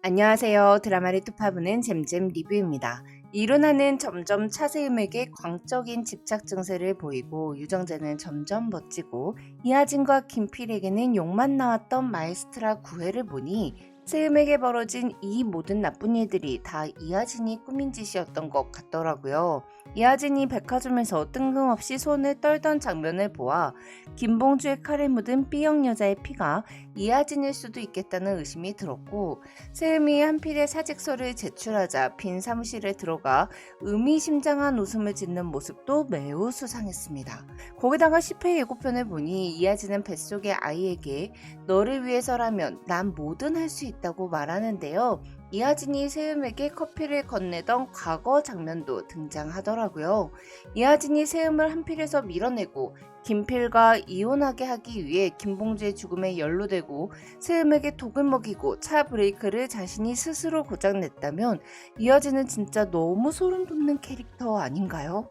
안녕하세요. 드라마를 뚜파보는 잼잼 리뷰입니다. 이루나는 점점 차세음에게 광적인 집착 증세를 보이고 유정재는 점점 멋지고 이하진과 김필에게는 욕만 나왔던 마에스트라 구애를 보니 세음에게 벌어진 이 모든 나쁜 일들이 다 이하진이 꾸민 짓이었던 것 같더라고요. 이하진이 백화점에서 뜬금없이 손을 떨던 장면을 보아 김봉주의 칼에 묻은 B형 여자의 피가 이하진일 수도 있겠다는 의심이 들었고 세음이 한필의 사직서를 제출하자 빈 사무실에 들어가 의미심장한 웃음을 짓는 모습도 매우 수상했습니다. 거기다가 10회 예고편을 보니 이하진은 뱃속의 아이에게 너를 위해서라면 난 뭐든 할 수 있다고 말하는데요. 이하진이 세음에게 커피를 건네던 과거 장면도 등장하더라고요. 이하진이 세음을 한필에서 밀어내고 김필과 이혼하게 하기 위해 김봉주의 죽음에 연루되고 세음에게 독을 먹이고 차 브레이크를 자신이 스스로 고장냈다면 이하진은 진짜 너무 소름 돋는 캐릭터 아닌가요?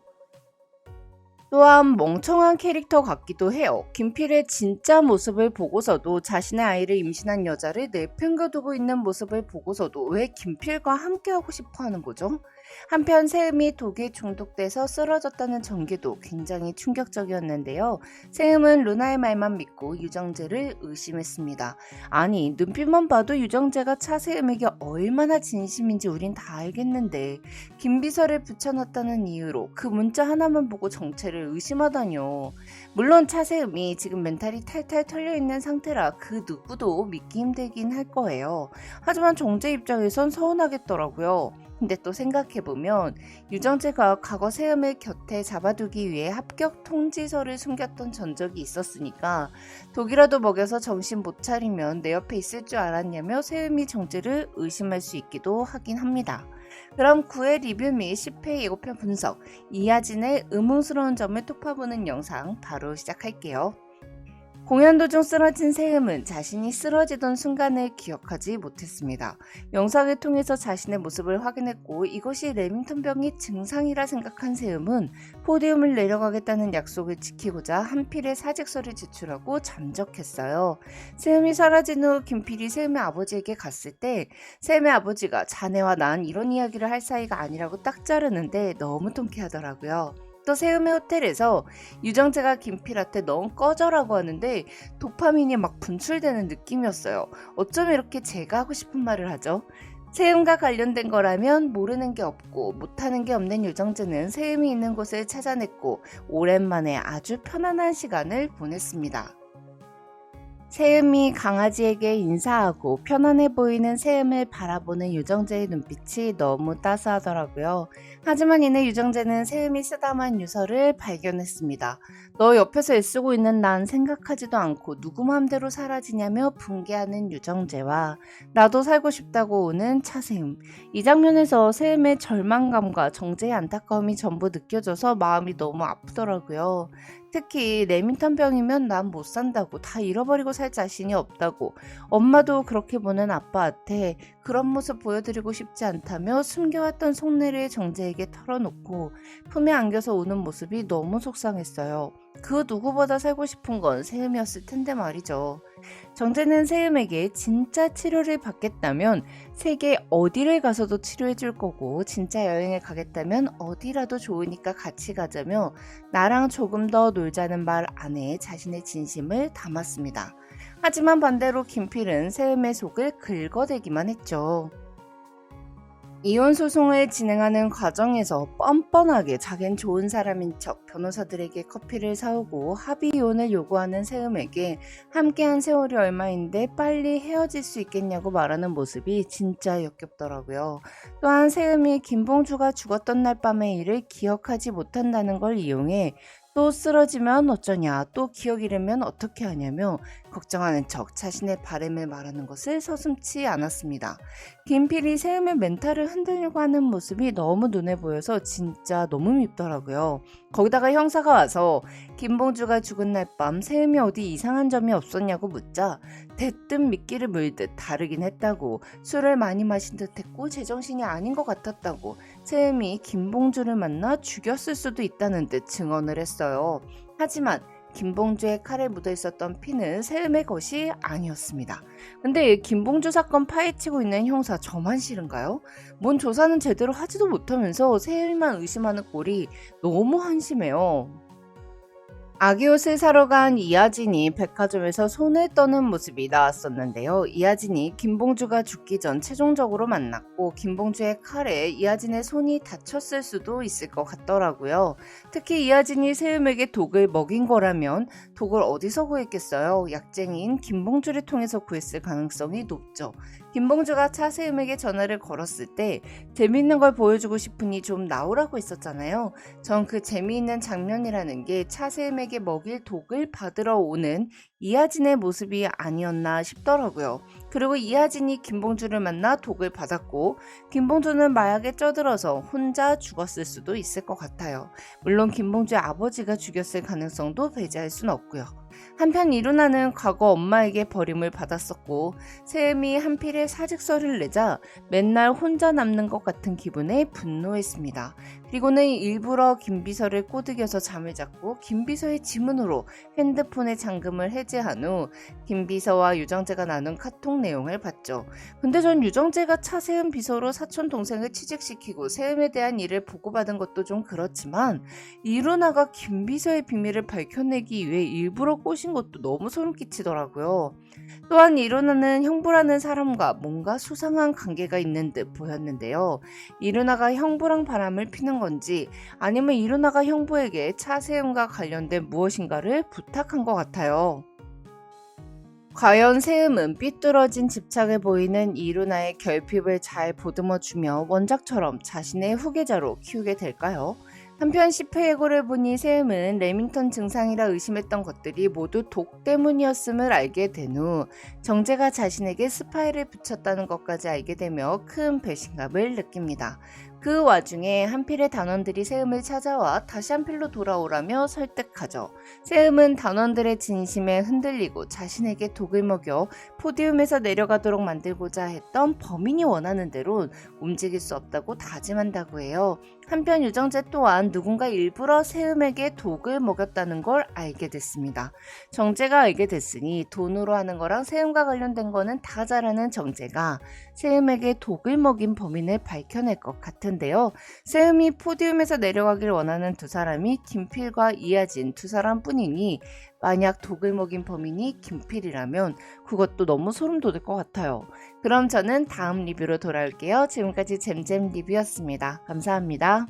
또한 멍청한 캐릭터 같기도 해요. 김필의 진짜 모습을 보고서도 자신의 아이를 임신한 여자를 내팽겨두고 있는 모습을 보고서도 왜 김필과 함께하고 싶어 하는 거죠? 한편 세음이 독에 중독돼서 쓰러졌다는 전개도 굉장히 충격적이었는데요. 세음은 루나의 말만 믿고 유정재를 의심했습니다. 아니, 눈빛만 봐도 유정재가 차세음에게 얼마나 진심인지 우린 다 알겠는데 김비서를 붙여놨다는 이유로 그 문자 하나만 보고 정체를 의심하다뇨. 물론 차세음이 지금 멘탈이 탈탈 털려있는 상태라 그 누구도 믿기 힘들긴 할 거예요. 하지만 정재 입장에선 서운하겠더라고요. 근데 또 생각해보면 유정재가 과거 세음을 곁에 잡아두기 위해 합격 통지서를 숨겼던 전적이 있었으니까 독이라도 먹여서 정신 못 차리면 내 옆에 있을 줄 알았냐며 세음이 정재를 의심할 수 있기도 하긴 합니다. 그럼 9회 리뷰 및 10회 예고편 분석, 이하진의 의문스러운 점을 톱파보는 영상 바로 시작할게요. 공연 도중 쓰러진 세음은 자신이 쓰러지던 순간을 기억하지 못했습니다. 영상을 통해서 자신의 모습을 확인했고 이것이 레밍턴 병의 증상이라 생각한 세음은 포디움을 내려가겠다는 약속을 지키고자 한필의 사직서를 제출하고 잠적했어요. 세음이 사라진 후 김필이 세음의 아버지에게 갔을 때 세음의 아버지가 자네와 난 이런 이야기를 할 사이가 아니라고 딱 자르는데 너무 통쾌하더라고요. 또 세음의 호텔에서 유정재가 김필한테 넌 꺼져라고 하는데 도파민이 막 분출되는 느낌이었어요. 어쩜 이렇게 제가 하고 싶은 말을 하죠? 세음과 관련된 거라면 모르는 게 없고 못하는 게 없는 유정재는 세음이 있는 곳을 찾아냈고 오랜만에 아주 편안한 시간을 보냈습니다. 세음이 강아지에게 인사하고 편안해 보이는 세음을 바라보는 유정재의 눈빛이 너무 따스하더라고요. 하지만 이내 유정재는 세음이 쓰다만 유서를 발견했습니다. 너 옆에서 애쓰고 있는 난 생각하지도 않고 누구 맘대로 사라지냐며 분개하는 유정재와 나도 살고 싶다고 오는 차세음. 이 장면에서 세음의 절망감과 정재의 안타까움이 전부 느껴져서 마음이 너무 아프더라고요. 특히 레밍턴 병이면 난 못 산다고 다 잃어버리고 살 자신이 없다고 엄마도 그렇게 보는 아빠한테 그런 모습 보여드리고 싶지 않다며 숨겨왔던 속내를 정재에게 털어놓고 품에 안겨서 우는 모습이 너무 속상했어요. 그 누구보다 살고 싶은 건 세음이었을 텐데 말이죠. 정재는 세음에게 진짜 치료를 받겠다면 세계 어디를 가서도 치료해줄 거고 진짜 여행을 가겠다면 어디라도 좋으니까 같이 가자며 나랑 조금 더 놀자는 말 안에 자신의 진심을 담았습니다. 하지만 반대로 김필은 세음의 속을 긁어대기만 했죠. 이혼 소송을 진행하는 과정에서 뻔뻔하게 자긴 좋은 사람인 척 변호사들에게 커피를 사오고 합의 이혼을 요구하는 세음에게 함께한 세월이 얼마인데 빨리 헤어질 수 있겠냐고 말하는 모습이 진짜 역겹더라고요. 또한 세음이 김봉주가 죽었던 날 밤의 일을 기억하지 못한다는 걸 이용해 또 쓰러지면 어쩌냐, 또 기억 잃으면 어떻게 하냐며 걱정하는 척 자신의 바램을 말하는 것을 서슴지 않았습니다. 김필이 세음의 멘탈을 흔들려고 하는 모습이 너무 눈에 보여서 진짜 너무 밉더라고요. 거기다가 형사가 와서 김봉주가 죽은 날 밤 세음이 어디 이상한 점이 없었냐고 묻자 대뜸 미끼를 물듯 다르긴 했다고 술을 많이 마신 듯 했고 제정신이 아닌 것 같았다고 세음이 김봉주를 만나 죽였을 수도 있다는 듯 증언을 했어요. 하지만 김봉주의 칼에 묻어 있었던 피는 세음의 것이 아니었습니다. 근데 김봉주 사건 파헤치고 있는 형사 저만 싫은가요? 뭔 조사는 제대로 하지도 못하면서 세음만 의심하는 꼴이 너무 한심해요. 아기옷을 사러 간 이하진이 백화점에서 손을 떠는 모습이 나왔었는데요. 이하진이 김봉주가 죽기 전 최종적으로 만났고 김봉주의 칼에 이하진의 손이 다쳤을 수도 있을 것 같더라고요. 특히 이하진이 세음에게 독을 먹인 거라면 독을 어디서 구했겠어요? 약쟁이인 김봉주를 통해서 구했을 가능성이 높죠. 김봉주가 차세음에게 전화를 걸었을 때 재미있는 걸 보여주고 싶으니 좀 나오라고 했었잖아요. 전 그 재미있는 장면이라는 게 차세음에게 먹일 독을 받으러 오는 이하진의 모습이 아니었나 싶더라고요. 그리고 이하진이 김봉주를 만나 독을 받았고 김봉주는 마약에 쪄들어서 혼자 죽었을 수도 있을 것 같아요. 물론 김봉주의 아버지가 죽였을 가능성도 배제할 순 없고요. 한편 이루나는 과거 엄마에게 버림을 받았었고 세음이 한필에 사직서를 내자 맨날 혼자 남는 것 같은 기분에 분노했습니다. 그리고는 일부러 김비서를 꼬드겨서 잠을 잤고 김비서의 지문으로 핸드폰의 잠금을 해제한 후 김비서와 유정재가 나눈 카톡 내용을 봤죠. 근데 전 유정재가 차세음 비서로 사촌 동생을 취직시키고 세음에 대한 일을 보고받은 것도 좀 그렇지만 이루나가 김비서의 비밀을 밝혀내기 위해 일부러 꼬신 것도 너무 소름 끼치더라고요. 또한 이루나는 형부라는 사람과 뭔가 수상한 관계가 있는 듯 보였는데요. 이루나가 형부랑 바람을 피는 건지 아니면 이루나가 형부에게 차세음과 관련된 무엇인가를 부탁한 것 같아요. 과연 세음은 삐뚤어진 집착을 보이는 이루나의 결핍을 잘 보듬어주며 원작처럼 자신의 후계자로 키우게 될까요? 한편 10회 예고를 보니 세음은 레밍턴 증상이라 의심했던 것들이 모두 독 때문이었음을 알게 된 후 정재가 자신에게 스파이를 붙였다는 것까지 알게 되며 큰 배신감을 느낍니다. 그 와중에 한필의 단원들이 세음을 찾아와 다시 한필로 돌아오라며 설득하죠. 세음은 단원들의 진심에 흔들리고 자신에게 독을 먹여 포디움에서 내려가도록 만들고자 했던 범인이 원하는 대로 움직일 수 없다고 다짐한다고 해요. 한편 유정재 또한 누군가 일부러 세음에게 독을 먹였다는 걸 알게 됐습니다. 정재가 알게 됐으니 돈으로 하는 거랑 세음과 관련된 거는 다 잘하는 정재가 세음에게 독을 먹인 범인을 밝혀낼 것 같은데요. 세음이 포디움에서 내려가길 원하는 두 사람이 김필과 이하진 두 사람뿐이니 만약 독을 먹인 범인이 김필이라면 그것도 너무 소름 돋을 것 같아요. 그럼 저는 다음 리뷰로 돌아올게요. 지금까지 잼잼 리뷰였습니다. 감사합니다.